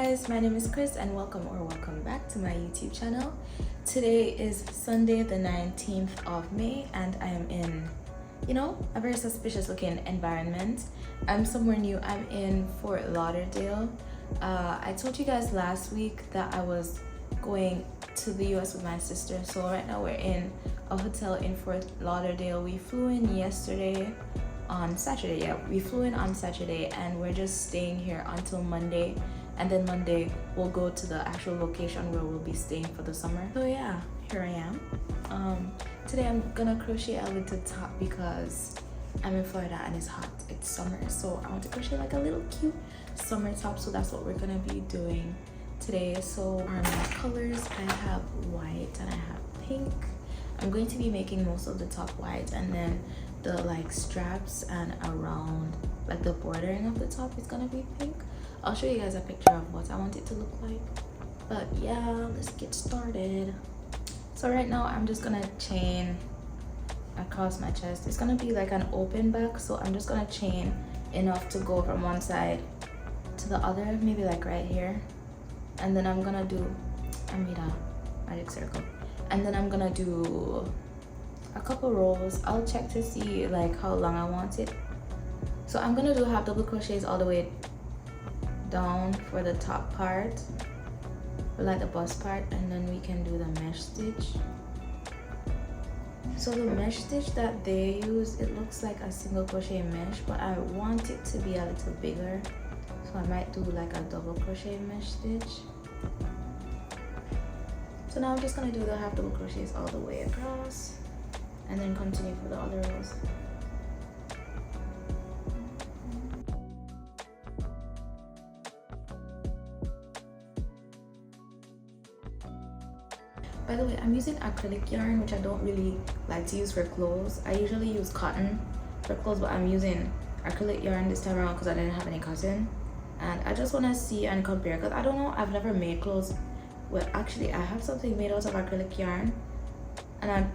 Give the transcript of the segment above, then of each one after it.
guys, my name is Chris and welcome back to my YouTube channel. Today is Sunday the 19th of May and I am in, a very suspicious looking environment. I'm somewhere new. I'm in Fort Lauderdale. I told you guys last week that I was going to the US with my sister, so right now we're in a hotel in Fort Lauderdale. We flew in on Saturday. We flew in on Saturday and we're just staying here until Monday, and then Monday we'll go to the actual location where we'll be staying for the summer. So yeah, here I am. Today I'm gonna crochet a little top because I'm in Florida and it's hot, it's summer, so I want to crochet like a little cute summer top. So that's what we're gonna be doing today. So are my colors, I have white and I have pink. I'm going to be making most of the top white, and then the straps and around the bordering of the top is gonna be pink. I'll show you guys a picture of what I want it to look like, but yeah, let's get started. So right now I'm just gonna chain across my chest. It's gonna be like an open back, so I'm just gonna chain enough to go from one side to the other, maybe right here, and then I'm gonna do, I made a magic circle, and then I'm gonna do a couple rows. I'll check to see how long I want it. So I'm gonna do half double crochets all the way down for the top part, for the bust part, and then we can do the mesh stitch. So the mesh stitch that they use, it looks like a single crochet mesh, but I want it to be a little bigger, so I might do a double crochet mesh stitch. So now I'm just gonna do the half double crochets all the way across and then continue for the other rows. By the way, I'm using acrylic yarn, which I don't really like to use for clothes. I usually use cotton for clothes, but I'm using acrylic yarn this time around because I didn't have any cotton. And I just want to see and compare, because I don't know, I've never made clothes. Well, actually I have something made out of acrylic yarn, and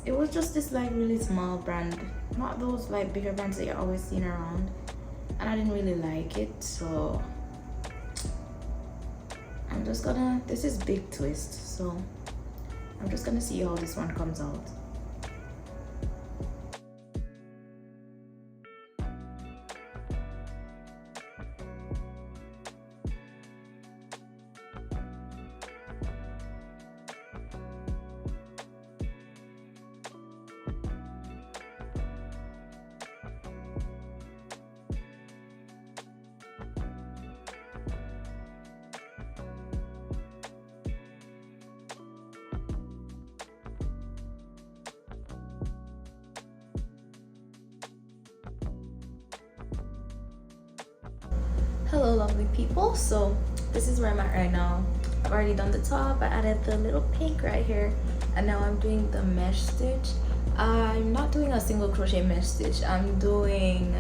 it was just this really small brand, not those bigger brands that you're always seeing around, and I didn't really like it. So I'm just gonna, this is big twist, so I'm just gonna see how this one comes out. Hello lovely people, so this is where I'm at right now. I've already done the top. I added the little pink right here, and now I'm doing the mesh stitch. I'm not doing a single crochet mesh stitch, I'm doing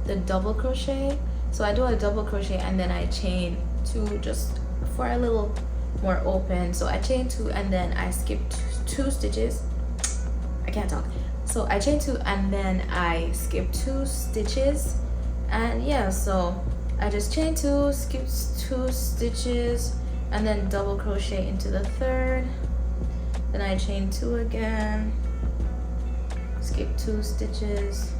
the double crochet. So I do a double crochet and then I chain two just for a little more open. So I chain two and then I skip two stitches. I can't talk. So I chain two and then I skip two stitches, and yeah, so I just chain two, skip two stitches, and then double crochet into the third. Then I chain two again, skip two stitches,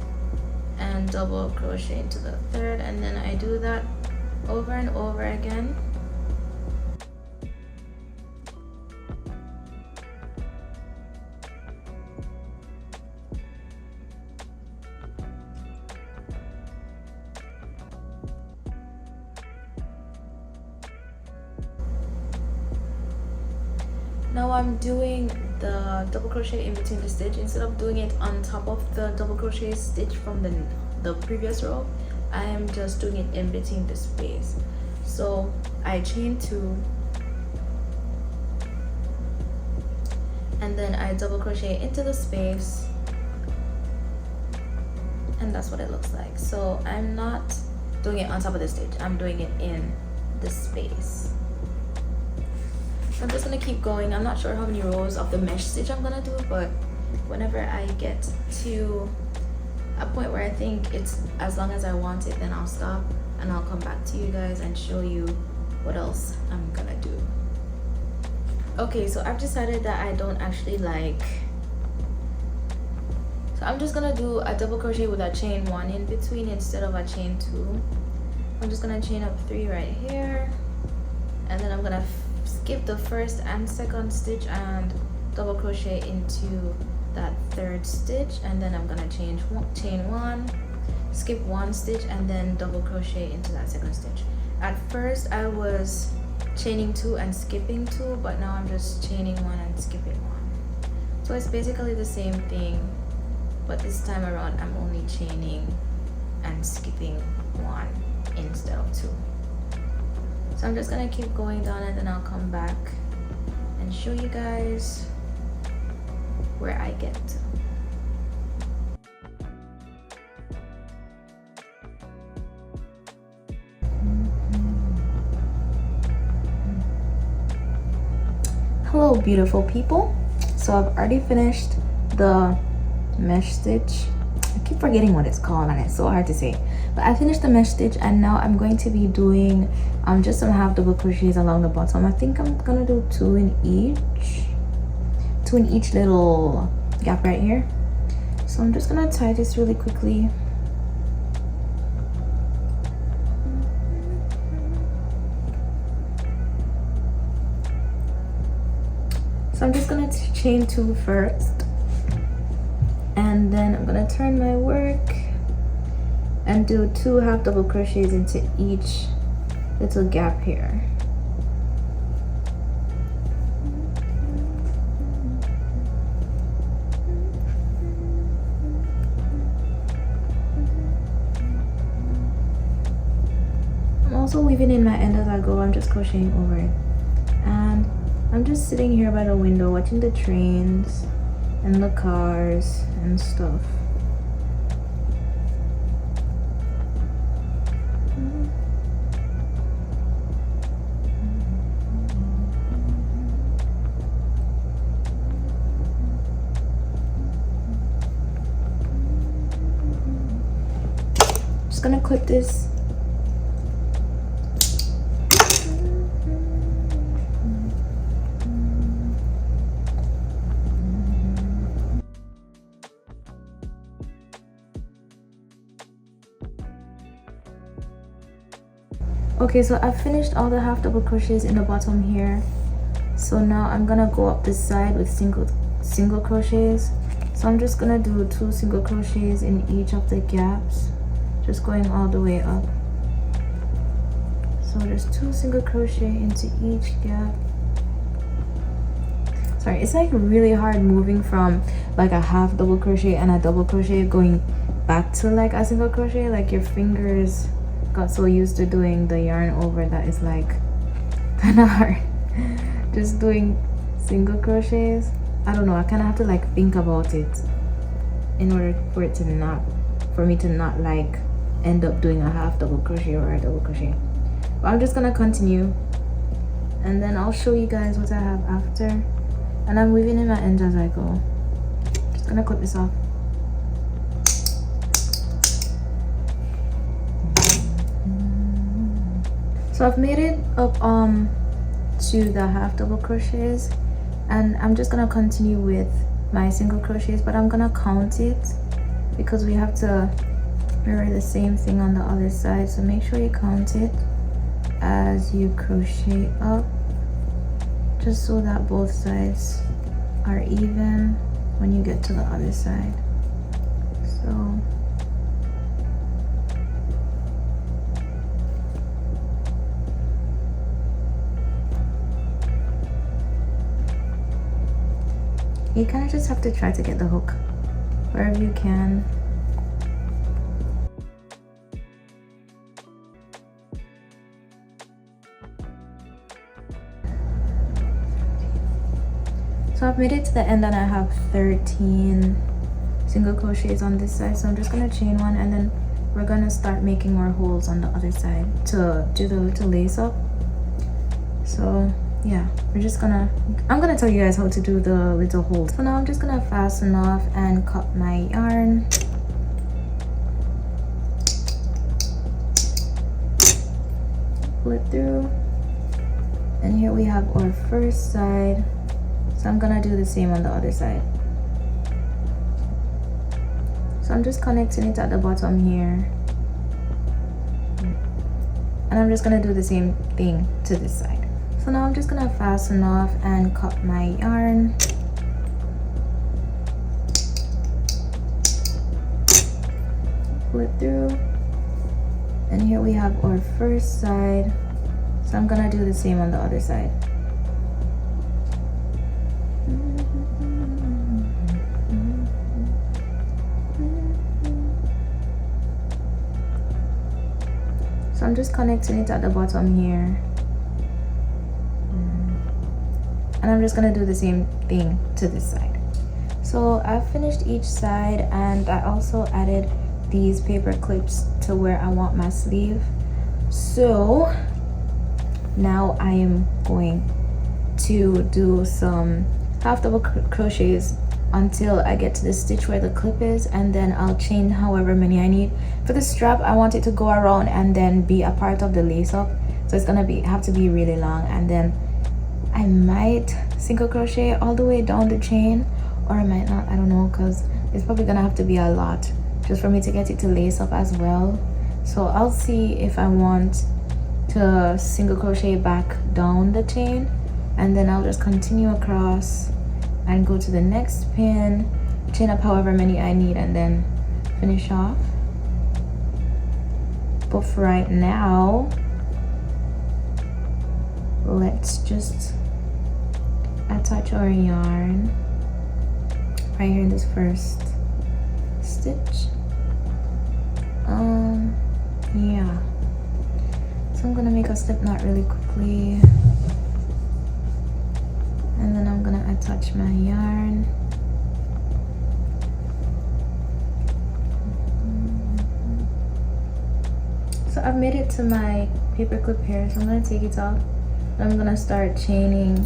and double crochet into the third, and then I do that over and over again. Now I'm doing the double crochet in between the stitch. Instead of doing it on top of the double crochet stitch from the previous row, I am just doing it in between the space. So I chain two and then I double crochet into the space, and that's what it looks like. So I'm not doing it on top of the stitch, I'm doing it in the space. I'm just gonna keep going. I'm not sure how many rows of the mesh stitch I'm gonna do, but whenever I get to a point where I think it's as long as I want it, then I'll stop and I'll come back to you guys and show you what else I'm gonna do. Okay, so I've decided that I don't actually like, so I'm just gonna do a double crochet with a chain 1 in between instead of a chain 2. I'm just gonna chain up 3 right here, and then I'm gonna skip the first and second stitch and double crochet into that 3rd stitch, and then I'm gonna chain 1, skip 1 stitch, and then double crochet into that 2nd stitch. At first I was chaining 2 and skipping 2, but now I'm just chaining 1 and skipping 1. So it's basically the same thing, but this time around I'm only chaining and skipping 1 instead of 2. So I'm just gonna keep going down, and then I'll come back and show you guys where I get to. Hello beautiful people. So I've already finished the mesh stitch. I keep forgetting what it's called and it's so hard to say, but I finished the mesh stitch, and now I'm going to be doing just some half double crochets along the bottom. I think I'm gonna do 2 in each little gap right here. So I'm just gonna tie this really quickly. So I'm just gonna chain 2 first, and then I'm gonna turn my work and do 2 half double crochets into each little gap here. I'm also weaving in my end as I go. I'm just crocheting over it, and I'm just sitting here by the window watching the trains and the cars and stuff. Just gonna clip this. Okay, so I've finished all the half double crochets in the bottom here. So now I'm gonna go up this side with single crochets. So I'm just gonna do 2 single crochets in each of the gaps, just going all the way up. So there's 2 single crochet into each gap. Sorry, it's like really hard moving from like a half double crochet and a double crochet going back to like a single crochet. Like your fingers got so used to doing the yarn over that it's like kind of hard just doing single crochets. I don't know, I kind of have to like think about it in order for it to not, for me to not like end up doing a half double crochet or a double crochet. But I'm just gonna continue, and then I'll show you guys what I have after, and I'm weaving in my ends as I go. Just gonna clip this off. So I've made it up to the half double crochets, and I'm just gonna continue with my single crochets, but I'm gonna count it because we have to mirror the same thing on the other side. So make sure you count it as you crochet up, just so that both sides are even when you get to the other side. So you kind of just have to try to get the hook wherever you can. So I've made it to the end, and I have 13 single crochets on this side. So I'm just gonna chain 1, and then we're gonna start making more holes on the other side to do the little lace up. So yeah, I'm gonna tell you guys how to do the little holes. So now I'm just gonna fasten off and cut my yarn. Pull it through, And here we have our first side, so I'm gonna do the same on the other side. So I'm just connecting it at the bottom here, and I'm just gonna do the same thing to this side. So now I'm just gonna fasten off and cut my yarn. Pull it through, and here we have our first side, so I'm gonna do the same on the other side. So I'm just connecting it at the bottom here, and I'm just gonna do the same thing to this side. So I've finished each side, and I also added these paper clips to where I want my sleeve. So now I am going to do some half double crochets until I get to the stitch where the clip is, and then I'll chain however many I need. For the strap, I want it to go around and then be a part of the lace up, so it's gonna have to be really long, and then I might single crochet all the way down the chain, or I might not, I don't know, because it's probably gonna have to be a lot just for me to get it to lace up as well. So I'll see if I want to single crochet back down the chain, and then I'll just continue across and go to the next pin, chain up however many I need, and then finish off. But for right now, let's just attach our yarn right here in this first stitch. Yeah, so I'm gonna make a slip knot really quickly, and then I'm gonna attach my yarn. So I've made it to my paper clip here, so I'm gonna take it off, and I'm gonna start chaining.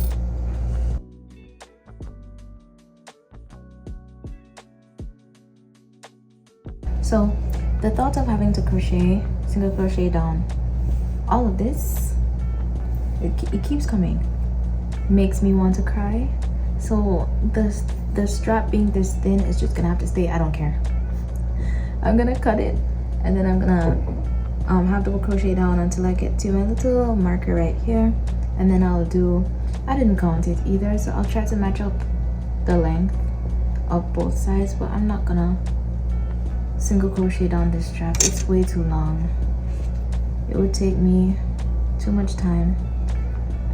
So the thought of having to crochet, single crochet down all of this, it keeps coming, makes me want to cry. So the strap being this thin is just gonna have to stay. I don't care. I'm gonna cut it, and then I'm gonna have double crochet down until I get to my little marker right here, and then I didn't count it either, so I'll try to match up the length of both sides, but I'm not gonna single crochet down this strap. It's way too long. It would take me too much time.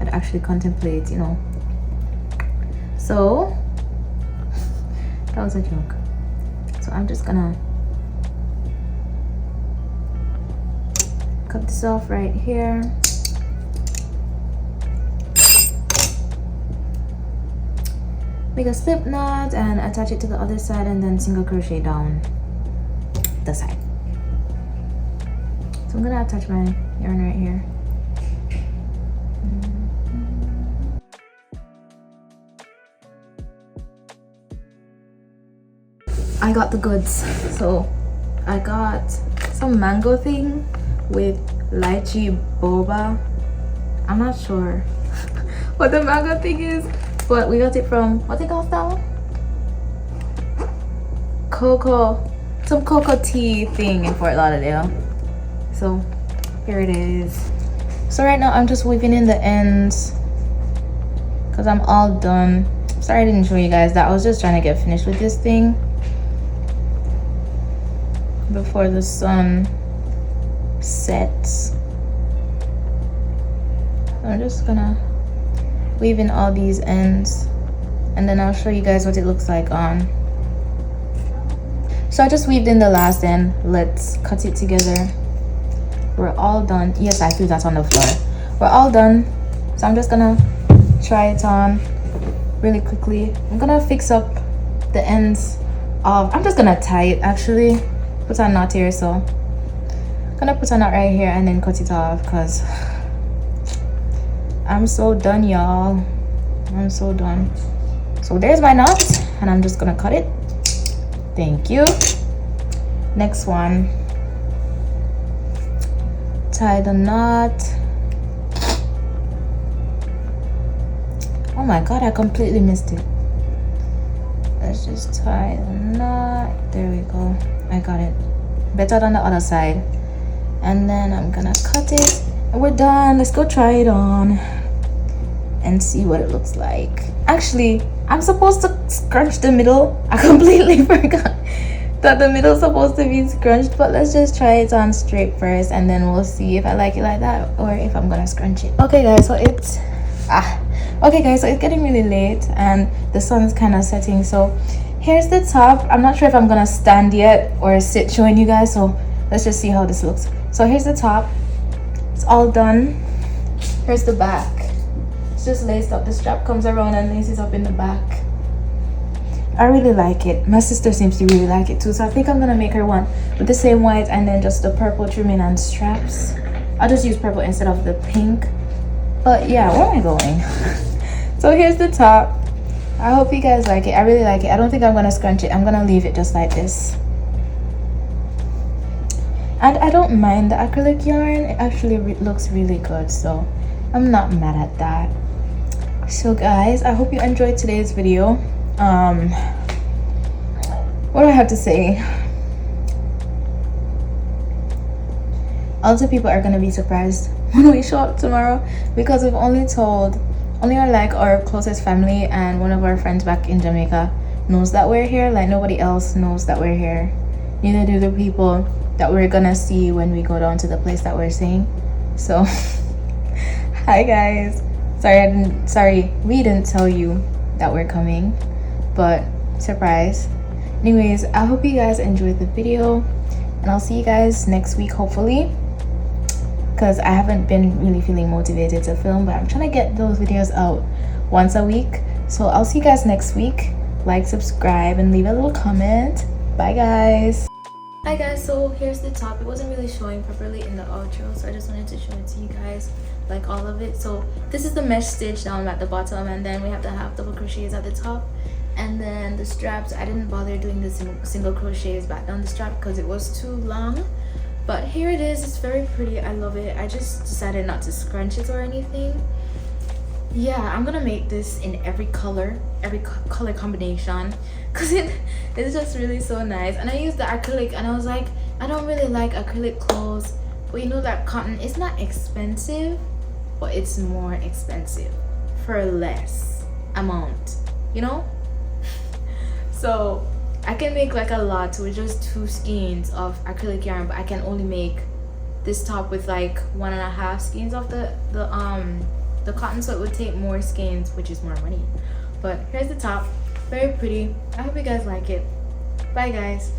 I'd actually contemplate, you know. So that was a joke. So I'm just gonna cut this off right here. Make a slip knot and attach it to the other side, and then single crochet down the side. So I'm gonna attach my yarn right here. I got the goods. So I got some mango thing with lychee boba. I'm not sure what the mango thing is, but we got it from, what's it called now? Some cocoa tea thing in Fort Lauderdale. So here it is. So right now I'm just weaving in the ends because I'm all done. Sorry I didn't show you guys that. I was just trying to get finished with this thing before the sun sets. I'm just gonna weave in all these ends, and then I'll show you guys what it looks like on. So I just weaved in the last end. Let's cut it together. We're all done. Yes, I threw that on the floor. We're all done. So I'm just gonna try it on really quickly. I'm gonna fix up the ends of, I'm just gonna tie it actually. Put a knot here, so I'm gonna put a knot right here and then cut it off because I'm so done, y'all. I'm so done. So there's my knot, and I'm just gonna cut it. Thank you. Next one. Tie the knot. my god, I completely missed it. Let's just tie the knot. There we go. I got it. Better than the other side. And then I'm gonna cut it. And we're done. Let's go try it on and see what it looks like. Actually, I'm supposed to scrunch the middle. I completely forgot that the middle is supposed to be scrunched, but let's just try it on straight first, and then we'll see if I like it like that or if I'm gonna scrunch it. Okay guys, so it's getting really late and the sun's kind of setting, so here's the top. I'm not sure if I'm gonna stand yet or sit showing you guys, so let's just see how this looks. So here's the top. It's all done. Here's the back. It's just laced up. The strap comes around and laces up in the back. I really like it. My sister seems to really like it too, so I think I'm gonna make her one with the same white and then just the purple trimming and straps. I'll just use purple instead of the pink. But yeah, where am I going? So here's the top. I hope you guys like it. I really like it. I don't think I'm gonna scrunch it. I'm gonna leave it just like this. And I don't mind the acrylic yarn. It actually looks really good, so I'm not mad at that. So guys, I hope you enjoyed today's video. What do I have to say? A lot of people are gonna be surprised when we show up tomorrow, because we've only our closest family and one of our friends back in Jamaica knows that we're here. Like, nobody else knows that we're here. Neither do the people that we're gonna see when we go down to the place that we're staying. So hi guys, sorry we didn't tell you that we're coming, but surprise. Anyways, I hope you guys enjoyed the video, and I'll see you guys next week, hopefully, because I haven't been really feeling motivated to film, but I'm trying to get those videos out once a week. So I'll see you guys next week. Like, subscribe, and leave a little comment. Bye guys. Hi guys, so here's the top. It wasn't really showing properly in the outro, so I just wanted to show it to you guys, like all of it. So this is the mesh stitch down at the bottom, and then we have the half double crochets at the top, and then the straps, I didn't bother doing the single crochets back down the strap because it was too long. But here it is. It's very pretty. I love it. I just decided not to scrunch it or anything. Yeah, I'm gonna make this in every color combination, because it's just really so nice. And I used the acrylic, and I was like, I don't really like acrylic clothes, but you know that cotton is not expensive, but it's more expensive for less amount, you know. So I can make like a lot with just 2 skeins of acrylic yarn, but I can only make this top with like 1.5 skeins of the cotton, so it would take more skeins, which is more money. But here's the top. Very pretty. I hope you guys like it. Bye guys.